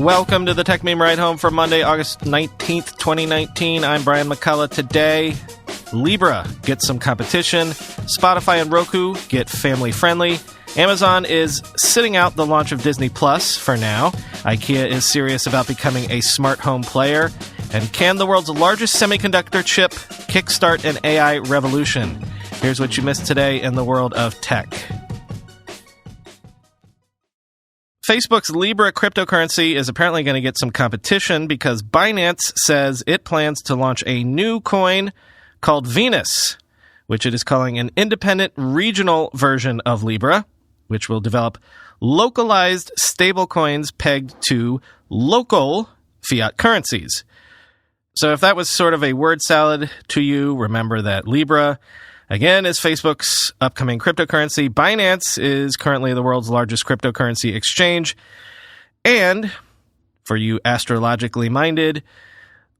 Welcome to the Tech Meme Ride Home for Monday, August 19th, 2019. I'm Brian McCullough. Today, Libra gets some competition. Spotify and Roku get family-friendly. Amazon is sitting out the launch of Disney Plus for now. IKEA is serious about becoming a smart home player. And can the world's largest semiconductor chip kickstart an AI revolution? Here's what you missed today in the world of tech. Facebook's Libra cryptocurrency is apparently going to get some competition because Binance says it plans to launch a new coin called Venus, which it is calling an independent regional version of Libra, which will develop localized stablecoins pegged to local fiat currencies. So if that was sort of a word salad to you, remember that Libra, again, is Facebook's upcoming cryptocurrency. Binance is currently the world's largest cryptocurrency exchange. And for you astrologically minded,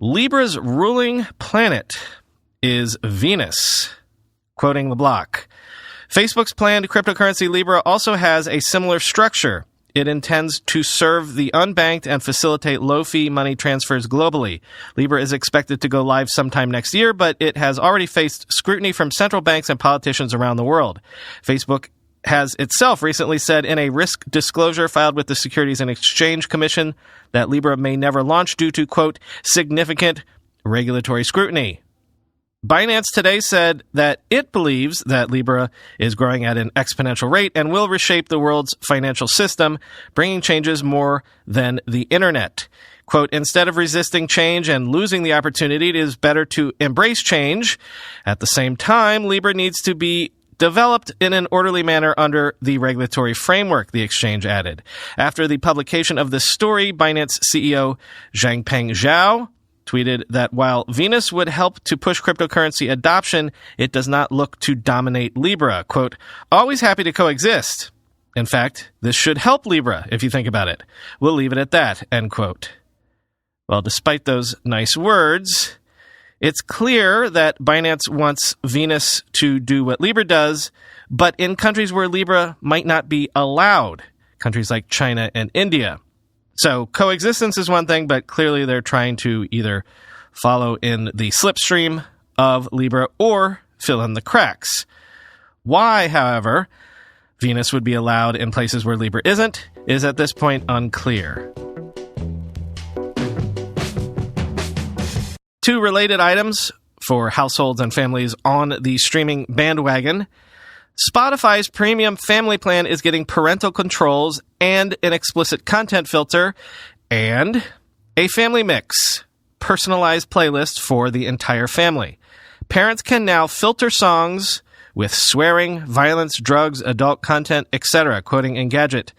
Libra's ruling planet is Venus. Quoting the block, Facebook's planned cryptocurrency Libra also has a similar structure. It intends to serve the unbanked and facilitate low-fee money transfers globally. Libra is expected to go live sometime next year, but it has already faced scrutiny from central banks and politicians around the world. Facebook has itself recently said in a risk disclosure filed with the Securities and Exchange Commission that Libra may never launch due to, quote, significant regulatory scrutiny. Binance today said that it believes that Libra is growing at an exponential rate and will reshape the world's financial system, bringing changes more than the internet. Quote, instead of resisting change and losing the opportunity, it is better to embrace change. At the same time, Libra needs to be developed in an orderly manner under the regulatory framework, the exchange added. After the publication of this story, Binance CEO Changpeng Zhao tweeted that while Venus would help to push cryptocurrency adoption, it does not look to dominate Libra. Quote, always happy to coexist. In fact, this should help Libra, if you think about it. We'll leave it at that, end quote. Well, despite those nice words, it's clear that Binance wants Venus to do what Libra does, but in countries where Libra might not be allowed, countries like China and India. So coexistence is one thing, but clearly they're trying to either follow in the slipstream of Libra or fill in the cracks. Why, however, Venus would be allowed in places where Libra isn't is at this point unclear. Two related items for households and families on the streaming bandwagon. Spotify's premium family plan is getting parental controls and an explicit content filter and a family mix, personalized playlist for the entire family. Parents can now filter songs with swearing, violence, drugs, adult content, etc., quoting Engadget.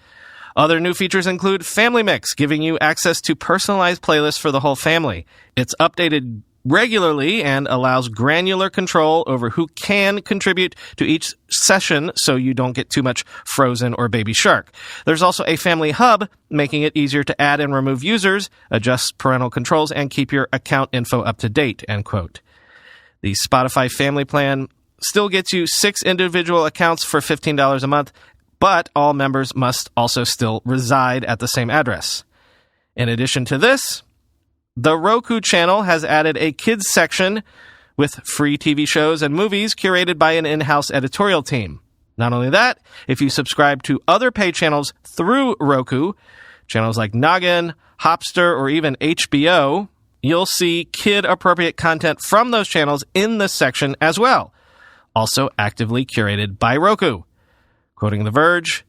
Other new features include Family Mix, giving you access to personalized playlists for the whole family. It's updated regularly and allows granular control over who can contribute to each session so you don't get too much Frozen or Baby Shark. There's also a family hub, making it easier to add and remove users, adjust parental controls, and keep your account info up to date, end quote. The Spotify family plan still gets you 6 individual accounts for $15 a month, but all members must also still reside at the same address. In addition to this, the Roku channel has added a kids section with free TV shows and movies curated by an in-house editorial team. Not only that, if you subscribe to other paid channels through Roku, channels like Noggin, Hopster, or even HBO, you'll see kid-appropriate content from those channels in this section as well, also actively curated by Roku. Quoting The Verge,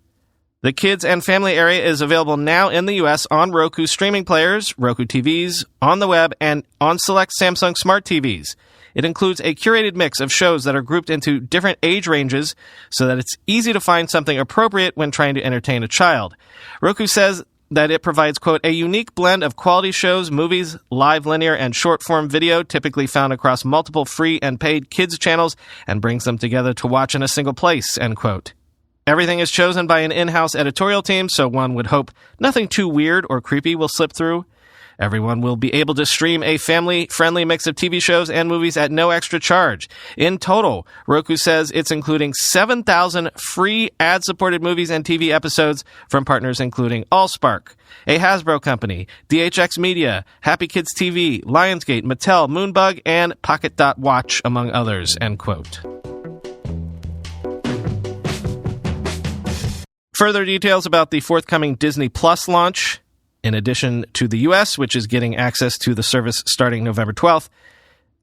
the kids and family area is available now in the U.S. on Roku streaming players, Roku TVs, on the web, and on select Samsung Smart TVs. It includes a curated mix of shows that are grouped into different age ranges so that it's easy to find something appropriate when trying to entertain a child. Roku says that it provides, quote, a unique blend of quality shows, movies, live linear, and short-form video typically found across multiple free and paid kids channels and brings them together to watch in a single place, end quote. Everything is chosen by an in-house editorial team, so one would hope nothing too weird or creepy will slip through. Everyone will be able to stream a family-friendly mix of TV shows and movies at no extra charge. In total, Roku says it's including 7,000 free ad-supported movies and TV episodes from partners including Allspark, a Hasbro company, DHX Media, Happy Kids TV, Lionsgate, Mattel, Moonbug, and Pocket.Watch, among others, end quote. Further details about the forthcoming Disney Plus launch. In addition to the U.S., which is getting access to the service starting November 12th,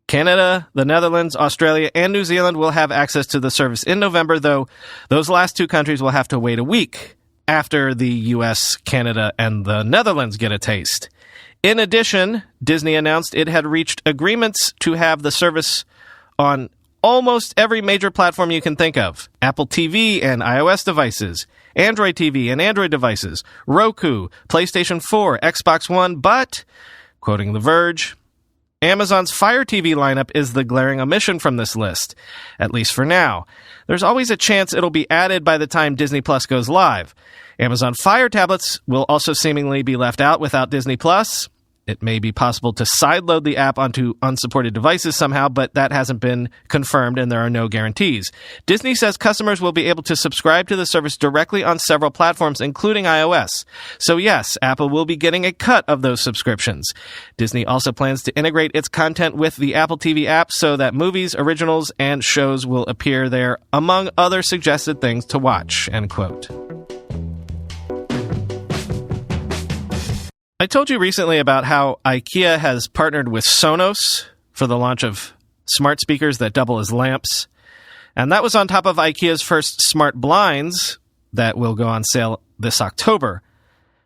Canada, the Netherlands, Australia, and New Zealand will have access to the service in November, though those last two countries will have to wait a week after the U.S., Canada, and the Netherlands get a taste. In addition, Disney announced it had reached agreements to have the service on almost every major platform you can think of: Apple TV and iOS devices, Android TV and Android devices, Roku, PlayStation 4, Xbox One, but, quoting The Verge, Amazon's Fire TV lineup is the glaring omission from this list, at least for now. There's always a chance it'll be added by the time Disney Plus goes live. Amazon Fire tablets will also seemingly be left out without Disney Plus. It may be possible to sideload the app onto unsupported devices somehow, but that hasn't been confirmed and there are no guarantees. Disney says customers will be able to subscribe to the service directly on several platforms, including iOS. So yes, Apple will be getting a cut of those subscriptions. Disney also plans to integrate its content with the Apple TV app so that movies, originals, and shows will appear there, among other suggested things to watch, end quote. I told you recently about how IKEA has partnered with Sonos for the launch of smart speakers that double as lamps. And that was on top of IKEA's first smart blinds that will go on sale this October.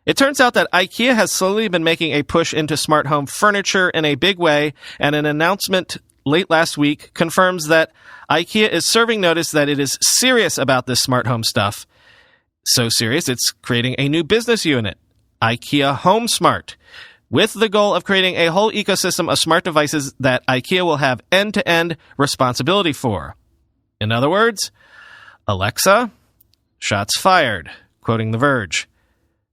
It turns out that IKEA has slowly been making a push into smart home furniture in a big way, and an announcement late last week confirms that IKEA is serving notice that it is serious about this smart home stuff. So serious, it's creating a new business unit, IKEA Home Smart, with the goal of creating a whole ecosystem of smart devices that IKEA will have end-to-end responsibility for. In other words, Alexa, shots fired, quoting The Verge.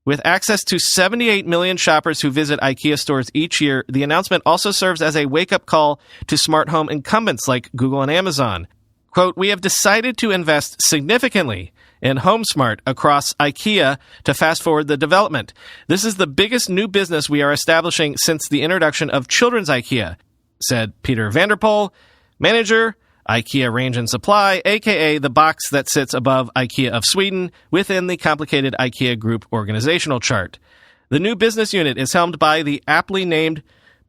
With access to 78 million shoppers who visit IKEA stores each year, the announcement also serves as a wake-up call to smart home incumbents like Google and Amazon. Quote, "We have decided to invest significantly in HomeSmart across IKEA to fast-forward the development. This is the biggest new business we are establishing since the introduction of children's IKEA," said Peter Vanderpoel, manager, IKEA Range and Supply, a.k.a. the box that sits above IKEA of Sweden within the complicated IKEA Group organizational chart. The new business unit is helmed by the aptly named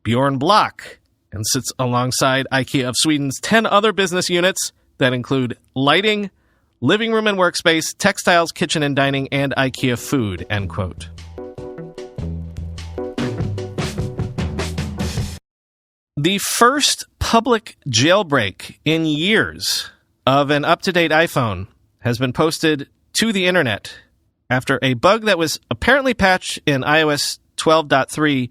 Bjorn Block and sits alongside IKEA of Sweden's 10 other business units that include lighting, living room and workspace, textiles, kitchen and dining, and IKEA food, end quote. The first public jailbreak in years of an up-to-date iPhone has been posted to the internet after a bug that was apparently patched in iOS 12.3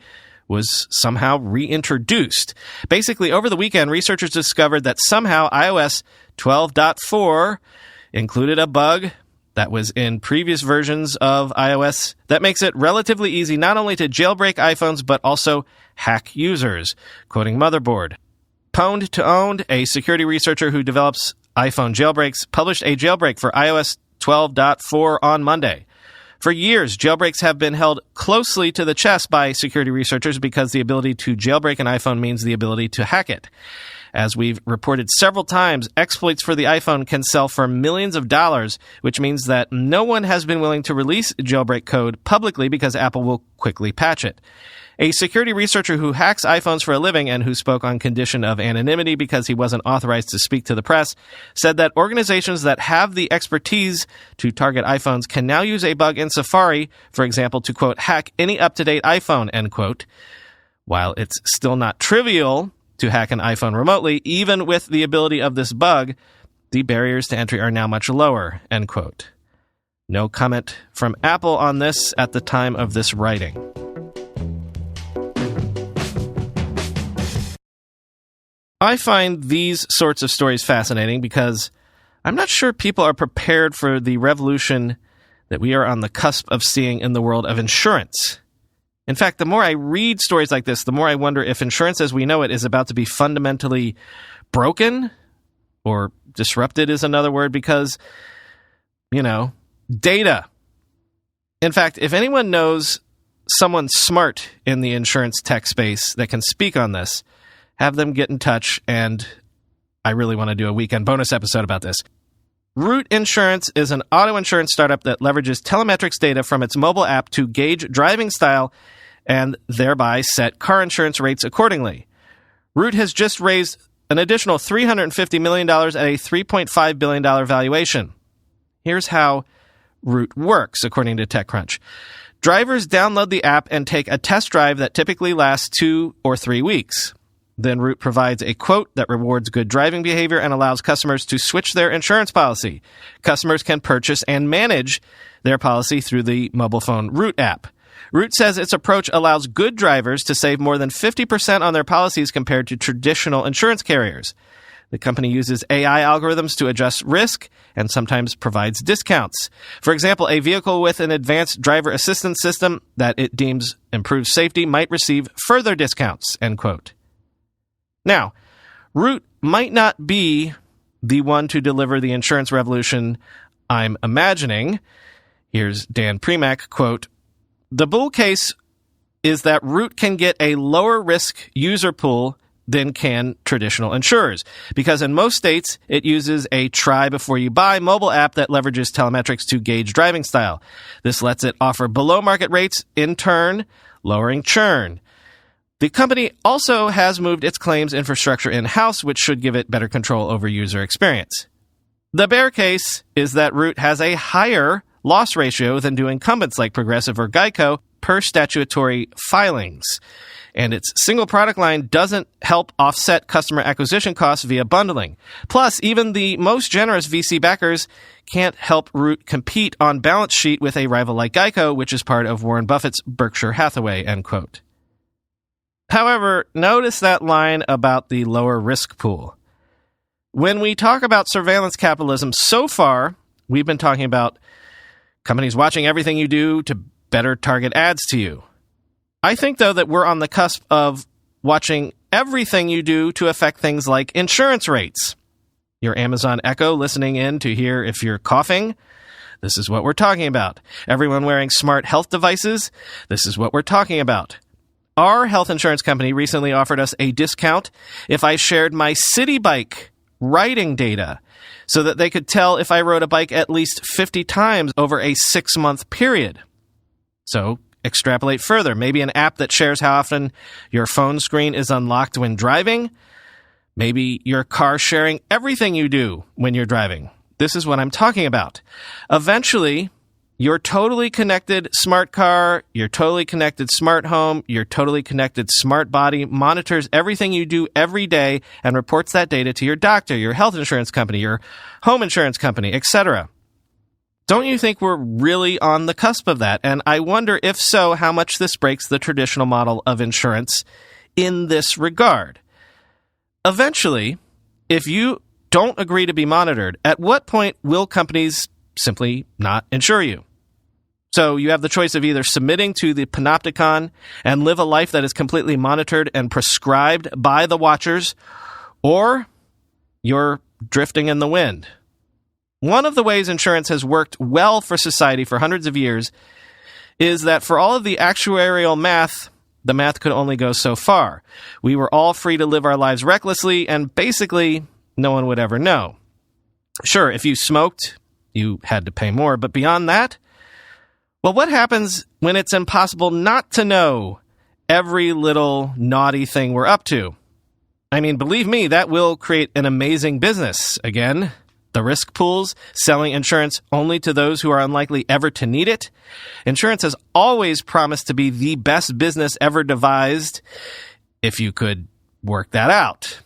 was somehow reintroduced. Basically, over the weekend, researchers discovered that somehow iOS 12.4 included a bug that was in previous versions of iOS that makes it relatively easy not only to jailbreak iPhones, but also hack users. Quoting Motherboard, Pwned to Owned, a security researcher who develops iPhone jailbreaks, published a jailbreak for iOS 12.4 on Monday. For years, jailbreaks have been held closely to the chest by security researchers because the ability to jailbreak an iPhone means the ability to hack it. As we've reported several times, exploits for the iPhone can sell for millions of dollars, which means that no one has been willing to release jailbreak code publicly because Apple will quickly patch it. A security researcher who hacks iPhones for a living and who spoke on condition of anonymity because he wasn't authorized to speak to the press said that organizations that have the expertise to target iPhones can now use a bug in Safari, for example, to, quote, hack any up-to-date iPhone, end quote. While it's still not trivial to hack an iPhone remotely, even with the ability of this bug, the barriers to entry are now much lower, end quote. No comment from Apple on this at the time of this writing. I find these sorts of stories fascinating because I'm not sure people are prepared for the revolution that we are on the cusp of seeing in the world of insurance. In fact, the more I read stories like this, the more I wonder if insurance as we know it is about to be fundamentally broken, or disrupted is another word, because, data. In fact, if anyone knows someone smart in the insurance tech space that can speak on this, have them get in touch, and I really want to do a weekend bonus episode about this. Root Insurance is an auto insurance startup that leverages telemetrics data from its mobile app to gauge driving style and thereby set car insurance rates accordingly. Root has just raised an additional $350 million at a $3.5 billion valuation. Here's how Root works, according to TechCrunch. Drivers download the app and take a test drive that typically lasts 2 or 3 weeks. Then Root provides a quote that rewards good driving behavior and allows customers to switch their insurance policy. Customers can purchase and manage their policy through the mobile phone Root app. Root says its approach allows good drivers to save more than 50% on their policies compared to traditional insurance carriers. The company uses AI algorithms to adjust risk and sometimes provides discounts. For example, a vehicle with an advanced driver assistance system that it deems improves safety might receive further discounts, end quote. Now, Root might not be the one to deliver the insurance revolution I'm imagining. Here's Dan Premack, quote, "The bull case is that Root can get a lower risk user pool than can traditional insurers, because in most states, it uses a try-before-you-buy mobile app that leverages telemetrics to gauge driving style. This lets it offer below-market rates, in turn, lowering churn. The company also has moved its claims infrastructure in-house, which should give it better control over user experience. The bear case is that Root has a higher loss ratio than do incumbents like Progressive or Geico per statutory filings, and its single product line doesn't help offset customer acquisition costs via bundling. Plus, even the most generous VC backers can't help Root compete on balance sheet with a rival like Geico, which is part of Warren Buffett's Berkshire Hathaway, end quote. However, notice that line about the lower risk pool. When we talk about surveillance capitalism, so far, we've been talking about companies watching everything you do to better target ads to you. I think, though, that we're on the cusp of watching everything you do to affect things like insurance rates. Your Amazon Echo listening in to hear if you're coughing? This is what we're talking about. Everyone wearing smart health devices? This is what we're talking about. Our health insurance company recently offered us a discount if I shared my City Bike riding data so that they could tell if I rode a bike at least 50 times over a 6-month period. So, extrapolate further. Maybe an app that shares how often your phone screen is unlocked when driving. Maybe your car sharing everything you do when you're driving. This is what I'm talking about. Eventually, your totally connected smart car, your totally connected smart home, your totally connected smart body monitors everything you do every day and reports that data to your doctor, your health insurance company, your home insurance company, etc. Don't you think we're really on the cusp of that? And I wonder, if so, how much this breaks the traditional model of insurance in this regard. Eventually, if you don't agree to be monitored, at what point will companies simply not insure you? So you have the choice of either submitting to the panopticon and live a life that is completely monitored and prescribed by the watchers, or you're drifting in the wind. One of the ways insurance has worked well for society for hundreds of years is that for all of the actuarial math, the math could only go so far. We were all free to live our lives recklessly, and basically no one would ever know. Sure, if you smoked, you had to pay more, but beyond that, well, what happens when it's impossible not to know every little naughty thing we're up to? I mean, believe me, that will create an amazing business. Again, the risk pools, selling insurance only to those who are unlikely ever to need it. Insurance has always promised to be the best business ever devised, if you could work that out.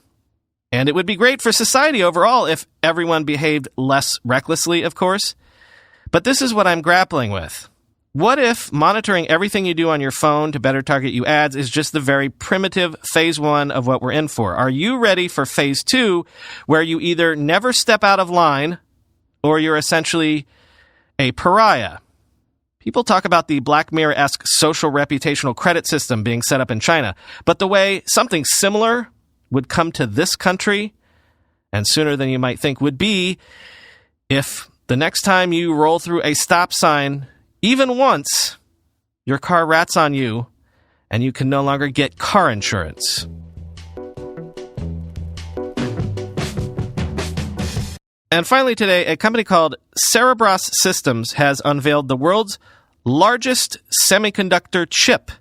And it would be great for society overall if everyone behaved less recklessly, of course. But this is what I'm grappling with. What if monitoring everything you do on your phone to better target you ads is just the very primitive phase 1 of what we're in for? Are you ready for phase 2, where you either never step out of line or you're essentially a pariah? People talk about the Black Mirror-esque social reputational credit system being set up in China, but the way something similar would come to this country, and sooner than you might think, would be if the next time you roll through a stop sign, even once, your car rats on you, and you can no longer get car insurance. And finally today, a company called Cerberus Systems has unveiled the world's largest semiconductor chip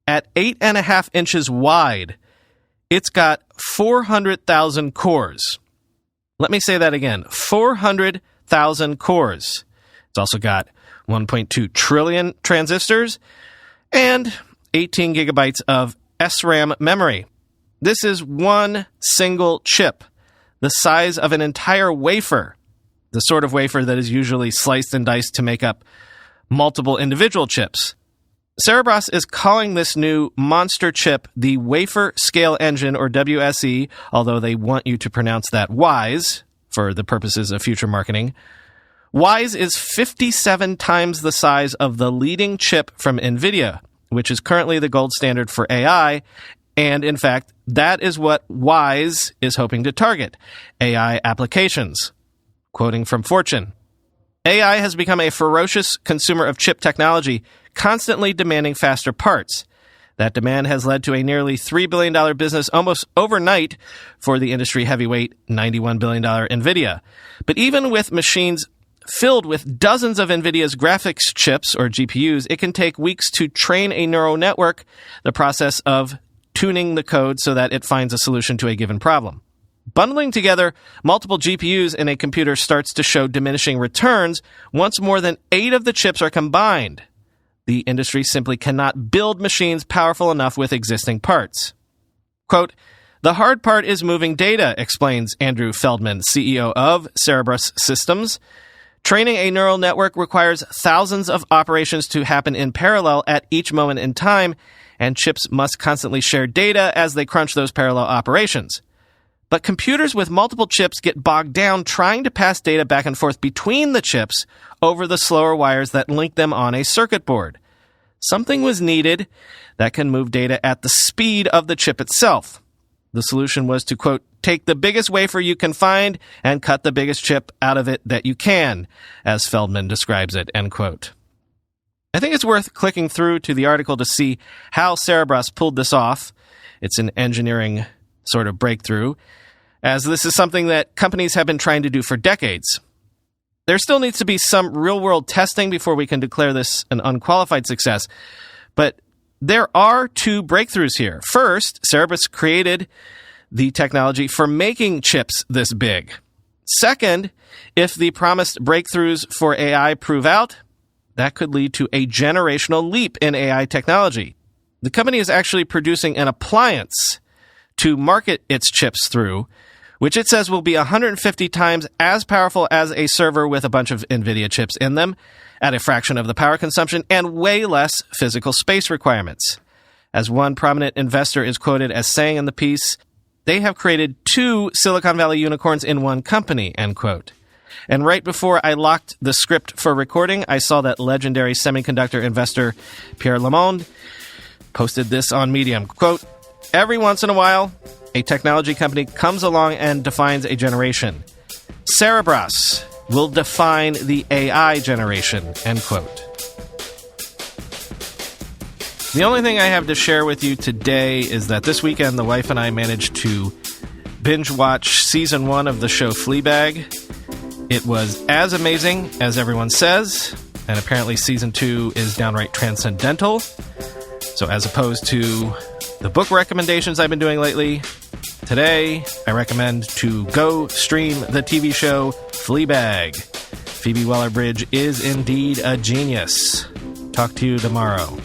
at 8.5 inches wide. It's got 400,000 cores. Let me say that again, 400,000 cores. It's also got 1.2 trillion transistors and 18 gigabytes of SRAM memory. This is one single chip, the size of an entire wafer, the sort of wafer that is usually sliced and diced to make up multiple individual chips. Cerberus is calling this new monster chip the Wafer Scale Engine, or WSE, although they want you to pronounce that WISE for the purposes of future marketing. WISE is 57 times the size of the leading chip from NVIDIA, which is currently the gold standard for AI. And in fact, that is what WISE is hoping to target, AI applications. Quoting from Fortune, AI has become a ferocious consumer of chip technology, constantly demanding faster parts. That demand has led to a nearly $3 billion business almost overnight for the industry heavyweight $91 billion NVIDIA. But even with machines filled with dozens of NVIDIA's graphics chips, or GPUs, it can take weeks to train a neural network, the process of tuning the code so that it finds a solution to a given problem. Bundling together multiple GPUs in a computer starts to show diminishing returns once more than 8 of the chips are combined. The industry simply cannot build machines powerful enough with existing parts. Quote, "The hard part is moving data," explains Andrew Feldman, CEO of Cerberus Systems. "Training a neural network requires thousands of operations to happen in parallel at each moment in time, and chips must constantly share data as they crunch those parallel operations. But computers with multiple chips get bogged down trying to pass data back and forth between the chips over the slower wires that link them on a circuit board. Something was needed that can move data at the speed of the chip itself. The solution was to, quote, take the biggest wafer you can find and cut the biggest chip out of it that you can, as Feldman describes it," end quote. I think it's worth clicking through to the article to see how Cerberus pulled this off. It's an engineering sort of breakthrough, as this is something that companies have been trying to do for decades. There still needs to be some real-world testing before we can declare this an unqualified success, but there are 2 breakthroughs here. First, Cerberus created the technology for making chips this big. Second, if the promised breakthroughs for AI prove out, that could lead to a generational leap in AI technology. The company is actually producing an appliance to market its chips through, which it says will be 150 times as powerful as a server with a bunch of NVIDIA chips in them, at a fraction of the power consumption, and way less physical space requirements. As one prominent investor is quoted as saying in the piece, "They have created 2 Silicon Valley unicorns in one company," end quote. And right before I locked the script for recording, I saw that legendary semiconductor investor Pierre Lamond posted this on Medium. Quote, "Every once in a while, a technology company comes along and defines a generation. Cerberus will define the AI generation," end quote. The only thing I have to share with you today is that this weekend the wife and I managed to binge watch season 1 of the show Fleabag. It was as amazing as everyone says, and apparently season 2 is downright transcendental. So as opposed to the book recommendations I've been doing lately, today I recommend to go stream the TV show Fleabag. Phoebe Waller-Bridge is indeed a genius. Talk to you tomorrow.